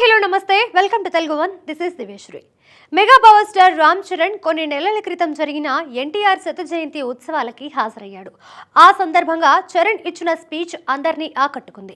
Hi hello నమస్తే welcome to Telugu one. This is దివేశ్వరి. Mega power star Ram Charan కొన్ని నెలల క్రితం జరిగిన ఎన్టీఆర్ శత జయంతి ఉత్సవాలకి హాజరయ్యాడు. ఆ సందర్భంగా చరణ్ ఇచ్చిన స్పీచ్ అందరినీ ఆకట్టుకుంది.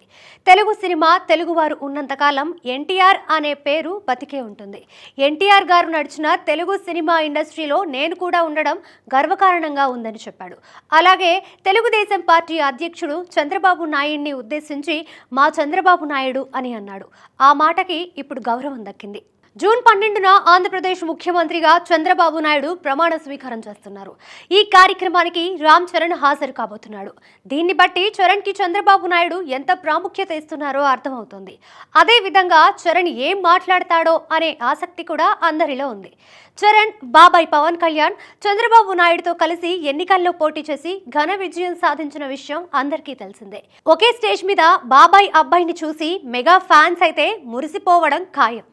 తెలుగు సినిమా తెలుగువారు ఉన్నంతకాలం ఎన్టీఆర్ అనే పేరు బతికే ఉంటుంది. ఎన్టీఆర్ గారు నడిచిన తెలుగు సినిమా ఇండస్ట్రీలో నేను కూడా ఉండడం గర్వకారణంగా ఉందని చెప్పాడు. అలాగే తెలుగుదేశం పార్టీ అధ్యక్షుడు చంద్రబాబు నాయుడిని ఉద్దేశించి మా చంద్రబాబు నాయుడు అని అన్నాడు. ఆ మాటకి ఇప్పుడు గౌరవం దక్కింది. జూన్ 12న ఆంధ్రప్రదేశ్ ముఖ్యమంత్రిగా చంద్రబాబు నాయుడు ప్రమాణ స్వీకారం చేస్తున్నారు. ఈ కార్యక్రమానికి రామ్ చరణ్ హాజరు కాబోతున్నాడు. దీన్ని బట్టి చరణ్ కి చంద్రబాబు నాయుడు ఎంత ప్రాముఖ్యత ఇస్తున్నారో అర్థమవుతోంది. అదే విధంగా చరణ్ ఏం మాట్లాడతాడో అనే ఆసక్తి కూడా అందరిలో ఉంది. చరణ్ బాబాయ్ పవన్ కళ్యాణ్ చంద్రబాబు నాయుడుతో కలిసి ఎన్నికల్లో పోటీ చేసి ఘన విజయం సాధించిన విషయం అందరికీ తెలిసిందే. ఒకే స్టేజ్ మీద బాబాయ్ అబ్బాయిని చూసి మెగా ఫ్యాన్స్ అయితే మురిసిపోవడం ఖాయం.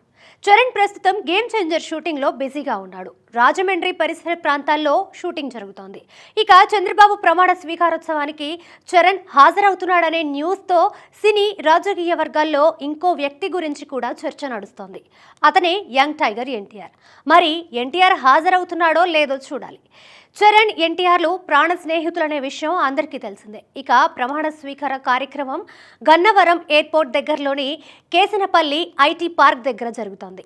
చరణ్ ప్రస్తుతం గేమ్ చేంజర్ షూటింగ్ లో బిజీగా ఉన్నాడు. రాజమండ్రి పరిసర ప్రాంతాల్లో షూటింగ్ జరుగుతోంది. ఇక చంద్రబాబు ప్రమాణ స్వీకారోత్సవానికి చరణ్ హాజరవుతున్నాడనే న్యూస్ తో సినీ రాజకీయ వర్గాల్లో ఇంకో వ్యక్తి గురించి కూడా చర్చ నడుస్తోంది. అతనే యంగ్ టైగర్ ఎన్టీఆర్. మరి ఎన్టీఆర్ హాజరవుతున్నాడో లేదో చూడాలి. చరణ్ ఎన్టీఆర్లు ప్రాణ స్నేహితులనే విషయం అందరికీ తెలిసిందే. ఇక ప్రమాణ స్వీకార కార్యక్రమం గన్నవరం ఎయిర్పోర్ట్ దగ్గరలోని కేసనపల్లి ఐటీ పార్క్ దగ్గర జరుగుతోంది.